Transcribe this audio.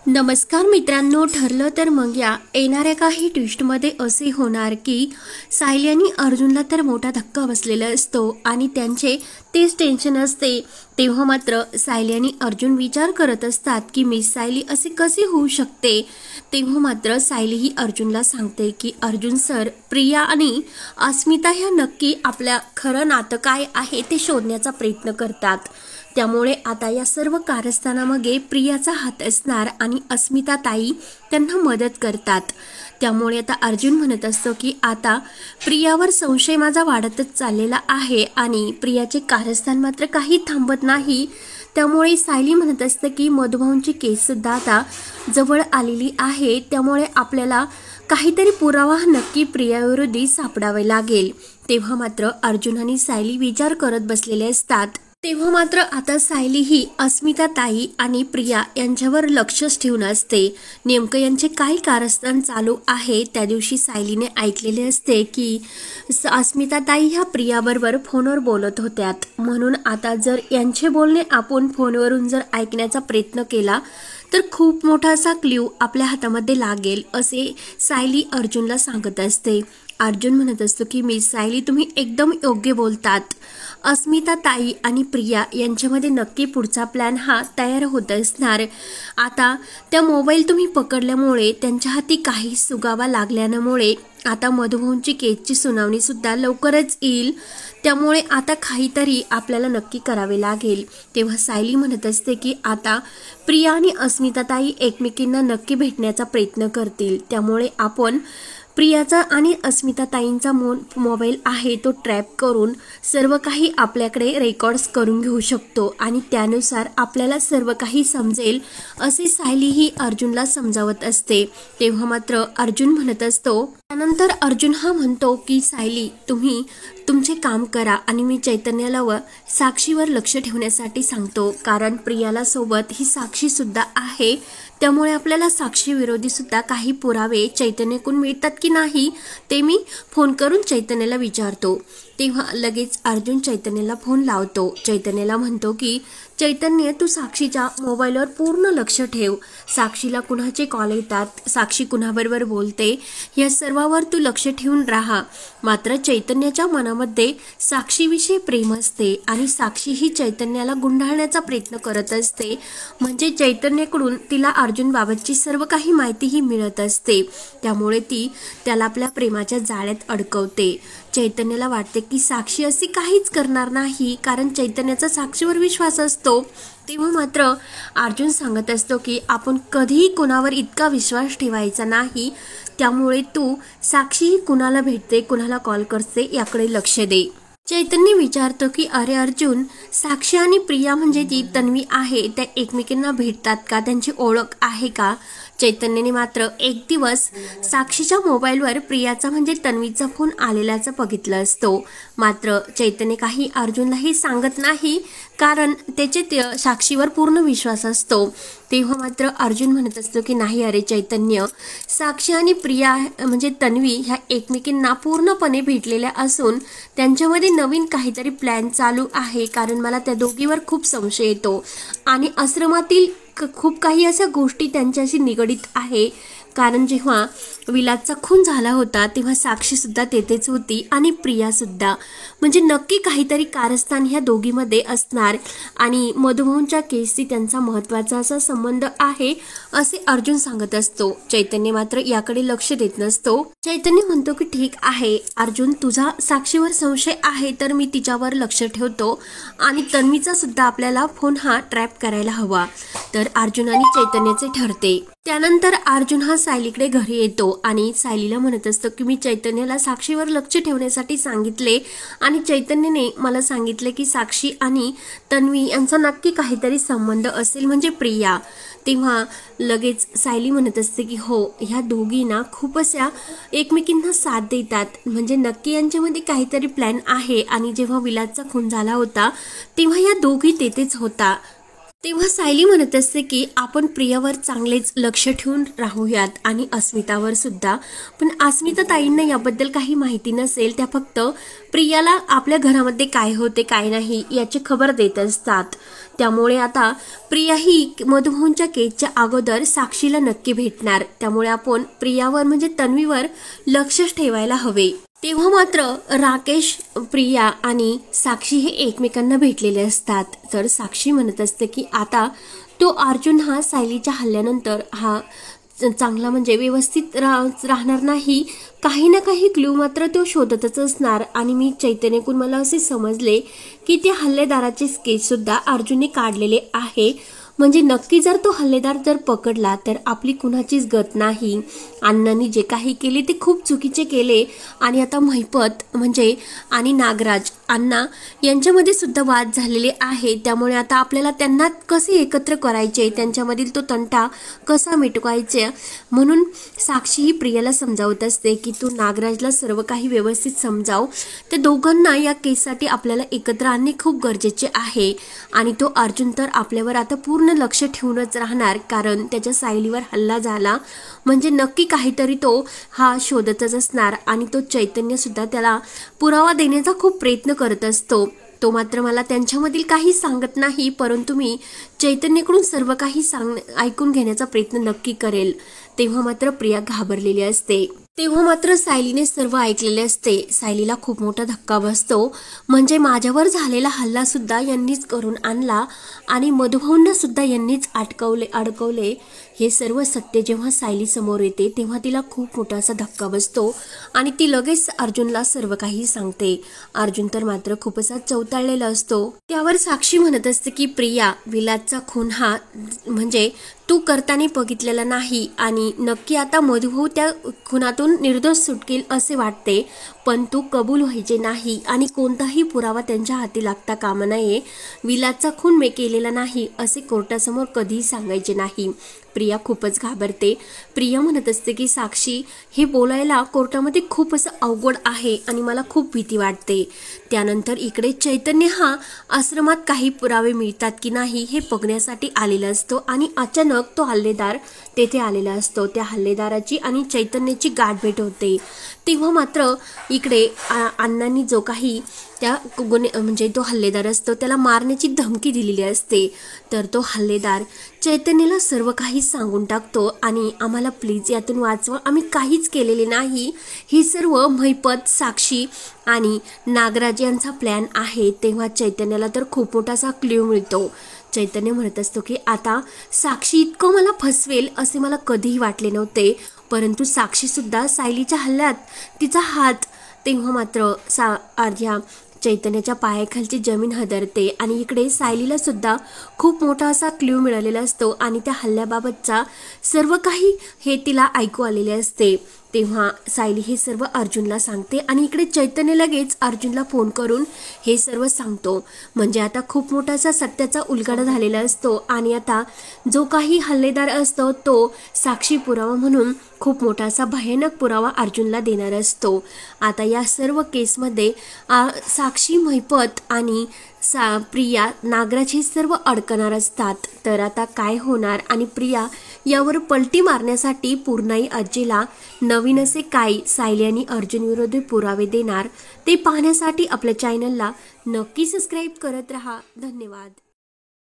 नमस्कार मित्रांनो, ठरलं तर मग या येणाऱ्या काही ट्विस्टमध्ये असे होणार की सायली आणि अर्जुनला तर मोठा धक्का बसलेला असतो आणि त्यांचे तेच टेन्शन असते। तेव्हा मात्र सायली आणि अर्जुन विचार करत असतात की मिस सायली असे कसे होऊ शकते। तेव्हा मात्र सायली ही अर्जुनला सांगते की अर्जुन सर, प्रिया आणि अस्मिता ह्या नक्की आपल्या खरं नातं काय आहे ते शोधण्याचा प्रयत्न करतात। त्यामुळे आता या सर्व कारस्थानामागे प्रियाचा हात असणार आणि अस्मिता ताई त्यांना मदत करतात। त्यामुळे आता अर्जुन म्हणत असतो की आता प्रियावर संशय माझा वाढतच चाललेला आहे आणि प्रियाचे कारस्थान मात्र काही थांबत नाही। त्यामुळे सायली म्हणत असते की मधुभाऊंची केस सुद्धा आता जवळ आलेली आहे, त्यामुळे आपल्याला काहीतरी पुरावा नक्की प्रियाविरोधी सापडावे लागेल। तेव्हा मात्र अर्जुन आणि सायली विचार करत बसलेले असतात। तेव्हा मात्र आता सायली ही अस्मिता ताई आणि प्रिया यांच्यावर लक्षच ठेवून असते। नेमकं यांचे काय कारस्थान चालू आहे त्या दिवशी सायलीने ऐकलेले असते की अस्मिता ताई ह्या प्रियाबरोबर फोनवर बोलत होत्यात, म्हणून आता जर यांचे बोलणे आपण फोनवरून जर ऐकण्याचा प्रयत्न केला तर खूप मोठा असा क्ल्यू आपल्या हातामध्ये लागेल, असे सायली अर्जुनला सांगत असते। अर्जुन म्हणत असतो की मिस सायली, तुम्ही एकदम योग्य बोलतात। अस्मिता ताई आणि प्रिया यांच्यामध्ये नक्की पुढचा प्लॅन हा तयार होत असणार। आता त्या मोबाईल तुम्ही पकडल्यामुळे त्यांच्या हाती काही सुगावा लागल्यामुळे आता मधुभाऊंची केसची सुनावणी सुद्धा लवकरच येईल, त्यामुळे आता काहीतरी आपल्याला नक्की करावे लागेल। तेव्हा सायली म्हणत असते की आता प्रिया आणि अस्मिता ताई एकमेकींना नक्की भेटण्याचा प्रयत्न करतील, त्यामुळे आपण प्रियाचा आणि अस्मिता ताईंचा मोबाईल आहे तो ट्रॅप करून सर्व काही आपल्याकडे रेकॉर्ड्स करून घेऊ शकतो आणि त्यानुसार आपल्याला सर्व काही समजेल, असे सायली ही अर्जुनला समजावत असते। तेव्हा मात्र अर्जुन म्हणत असतो, त्यानंतर अर्जुन हा म्हणतो की सायली, तुम्ही तुमचे काम करा आणि मी चैतन्याला व साक्षीवर लक्ष ठेवण्यासाठी सांगतो, कारण प्रियाला सोबत ही साक्षी सुद्धा आहे, त्यामुळे आपल्याला साक्षी विरोधी सुद्धा काही पुरावे चैतन्याकडून मिळतात की नाही ते मी फोन करून चैतन्याला विचारतो। तेव्हा लगेच अर्जुन चैतन्याला फोन लावतो। चैतन्याला म्हणतो की चैतन्य, तू साक्षीच्या मोबाईलवर पूर्ण लक्ष ठेव, साक्षीला कुणाचे कॉल येतात, साक्षी कुणाबरोबर बोलते, या सर्वावर तू लक्ष ठेवून राहा। मात्र चैतन्याच्या मनामध्ये साक्षीविषयी प्रेम असते आणि साक्षी ही चैतन्याला गुंडाळण्याचा प्रयत्न करत असते, म्हणजे चैतन्याकडून तिला अर्जुन बाबतची सर्व काही माहितीही मिळत असते, त्यामुळे ती त्याला आपल्या प्रेमाच्या जाळ्यात अडकवते। चैतन्याला वाटते की साक्षी अशी काहीच करणार नाही, कारण चैतन्याचा साक्षीवर विश्वास असतो। तेव्हा मात्र अर्जुन सांगत असतो की आपण कधीही कुणावर इतका विश्वास ठेवायचा नाही, त्यामुळे तू साक्षी कुणाला भेटते, कुणाला कॉल करते याकडे लक्ष दे। चैतन्य विचारतो की अरे अर्जुन, साक्षी आणि प्रिया म्हणजे जी तन्वी आहे त्या एकमेकींना भेटतात का, त्यांची ओळख आहे का? चैतन्याने मात्र एक दिवस साक्षीच्या मोबाईलवर प्रियाचा म्हणजे तन्वीचा फोन आलेल्याचं बघितलं असतो, मात्र चैतन्य काही अर्जुनलाही सांगत नाही, कारण त्याचे साक्षीवर पूर्ण विश्वास असतो। तेव्हा मात्र अर्जुन म्हणत असतो की नाही अरे चैतन्य, साक्षी आणि प्रिया म्हणजे तन्वी ह्या एकमेकींना पूर्णपणे भेटलेल्या असून त्यांच्यामध्ये नवीन काहीतरी प्लॅन चालू आहे, कारण मला त्या दोघीवर खूप संशय येतो आणि आश्रमातील खूप काही अशा गोष्टी त्यांच्याशी निगडीत आहे, कारण जेव्हा विलासचा खून झाला होता तेव्हा साक्षी सुद्धा तेथेच होती आणि प्रिया सुद्धा, म्हणजे नक्की काहीतरी कारस्थान ह्या दोघीमध्ये असणार आणि मधुभाऊंच्या केसशी त्यांचा महत्त्वाचा असा संबंध आहे, असे अर्जुन सांगत असतो। चैतन्य मात्र याकडे लक्ष देत नसतो। चैतन्य म्हणतो की ठीक आहे अर्जुन, तुझा साक्षीवर संशय आहे तर मी तिच्यावर लक्ष ठेवतो आणि तन्वीचा सुद्धा आपल्याला फोन हा ट्रॅप करायला हवा। तर अर्जुन आणि चैतन्याचे ठरते। त्यानंतर अर्जुन हा सायलीकडे घरी येतो आणि सायलीला म्हणत असतो की मी चैतन्याला साक्षीवर लक्ष ठेवण्यासाठी सांगितले आणि चैतन्याने मला सांगितले की साक्षी आणि तन्वी यांचा नक्की काहीतरी संबंध असेल, म्हणजे प्रिया। तेव्हा लगेच सायली म्हणत असते की हो, ह्या दोघींना खूप अशा एकमेकींना साथ देतात, म्हणजे नक्की यांच्यामध्ये काहीतरी प्लॅन आहे आणि जेव्हा विलासचा खून झाला होता तेव्हा या दोघी तेथेच होता। तेव्हा सायली म्हणत असते की आपण प्रियावर चांगलेच लक्ष ठेवून राहूयात आणि अस्मितावर सुद्धा. पण अस्मिता ताईंना याबद्दल काही माहिती नसेल, त्या फक्त प्रियाला आपल्या घरामध्ये काय होते काय नाही याची खबर देत असतात. त्यामुळे आता प्रिया ही मधुभाऊंच्या केसच्या अगोदर साक्षीला नक्की भेटणार. त्यामुळे आपण प्रियावर म्हणजे तन्वीवर लक्षच ठेवायला हवे. तेव्हा मात्र राकेश, प्रिया आणि साक्षी हे एकमेकांना भेटलेले असतात. तर साक्षी म्हणत असते की आता तो अर्जुन हा सायलीच्या हल्ल्यानंतर हा चांगला म्हणजे व्यवस्थित राहणार नाही. काही ना काही क्ल्यू मात्र तो शोधतच असणार. आणि मी चैतन्यकून मला असे समजले की त्या हल्लेदाराचे स्केच सुद्धा अर्जुनने काढलेले आहे. म्हणजे नक्की जर तो हल्लेदार जर पकडला तर आपली कुणाचीच गत नाही. अण्णांनी जे काही केले ते खूप चुकीचे केले. आणि आता महिपत म्हणजे आणि नागराज अण्णा यांच्यामध्ये सुद्धा वाद झालेले आहे. त्यामुळे आता आपल्याला त्यांना कसे एकत्र करायचे, त्यांच्यामधील तो तंटा कसा मिटवायचा, म्हणून साक्षी ही प्रियाला समजावत असते की तू नागराजला सर्व काही व्यवस्थित समजाव. ते दोघांना या केससाठी आपल्याला एकत्र आणणे खूप गरजेचे आहे. आणि तो अर्जुन तर आपल्यावर आता पूर्ण लक्ष ठेवूनच राहणार, कारण त्याच्या सायलीवर हल्ला झाला म्हणजे नक्की काहीतरी तो हा शोधतच असणार. आणि तो चैतन्य सुद्धा त्याला पुरावा देण्याचा खूप प्रयत्न करत असतो. तो मात्र मला त्यांच्यामधील काही सांगत नाही, परंतु मी चैतन्यकडून सर्व काही ऐकून घेण्याचा प्रयत्न नक्की करेल. तेव्हा मात्र प्रिया घाबरलेली असते. तेव्हा मात्र सायलीने सर्व ऐकलेले असते. सायलीला खूप मोठा धक्का बसतो. म्हणजे माझ्यावर झालेला हल्ला सुद्धा यांनीच करून आणला आणि मधुभाऊंना सुद्धा यांनीच अडकवले हे सर्व सत्य जेव्हा सायली समोर येते तेव्हा तिला खूप मोठा असा धक्का बसतो. आणि ती लगेच अर्जुनला सर्व काही सांगते. अर्जुन तर मात्र खूप असा चवताळलेला असतो. त्यावर साक्षी म्हणत असते की प्रिया, विलासचा खून हा म्हणजे तू करताना बघितलेला नाही आणि नक्की आता मधुभाऊ त्या खुनातून निर्दोष सुटतील असे वाटते. पण तू कबूल व्हायचे नाही आणि कोणताही पुरावा त्यांच्या हाती लागता कामा नये. विलासचा खून मी केलेला नाही असे कोर्टासमोर कधीही सांगायचे नाही. प्रिया खूपच घाबरते. प्रिया म्हणत असते की साक्षी, हे बोलायला कोर्टामध्ये खूप असं अवघड आहे आणि मला खूप भीती वाटते. त्यानंतर इकडे चैतन्य हा आश्रमात काही पुरावे मिळतात की नाही हे बघण्यासाठी आलेला असतो आणि अचानक तो हल्लेदार तेथे आलेला असतो. त्या हल्लेदाराची आणि चैतन्याची गाठभेट होते. तेव्हा मात्र इकडे अण्णांनी जो काही त्या म्हणजे तो हल्लेदार असतो त्याला मारण्याची धमकी दिलेली असते. तर तो हल्लेदार चैतन्याला सर्व काही सांगून टाकतो आणि आम्हाला प्लीज यातून वाचवा, आम्ही काहीच केलेले नाही, ही सर्व महिपत, साक्षी आणि नागराज यांचा प्लॅन आहे. तेव्हा चैतन्याला तर खूप मोठासा क्ल्यू मिळतो. चैतन्य म्हणत असतो की आता साक्षी इतकं मला फसवेल असे मला कधीही वाटले नव्हते. परंतु साक्षी सुद्धा सायलीच्या हल्ल्यात तिचा हात. तेव्हा मात्र अर्ध्या चैतन्याच्या पायाखालची जमीन हदरते आणि इकडे सायलीला सुद्धा खूप मोठा असा क्ल्यू मिळालेला असतो आणि त्या हल्ल्याबाबतचा सर्व काही हे तिला ऐकू आलेले असते. तेव्हा सायली हे सर्व अर्जुनला सांगते आणि इकडे चैतन्य लगेच अर्जुनला फोन करून हे सर्व सांगतो. म्हणजे आता खूप मोठा असा सत्याचा उलगडा झालेला असतो आणि आता जो काही हल्लेदार असतो तो साक्षी पुरावा म्हणून खूप मोठा असा भयानक पुरावा अर्जुनला देणार असतो. आता या सर्व केसमध्ये साक्षी, महिपत आणि प्रिया, नागराज हे सर्व अडकणार असतात. तर आता काय होणार आणि प्रिया यावर पलटी मारण्यासाठी पूर्णाई आजीला नवीन असे काय सायली आणि अर्जुन विरोधी पुरावे देणार ते पाहण्यासाठी आपल्या चॅनलला नक्की सबस्क्राईब करत रहा. धन्यवाद.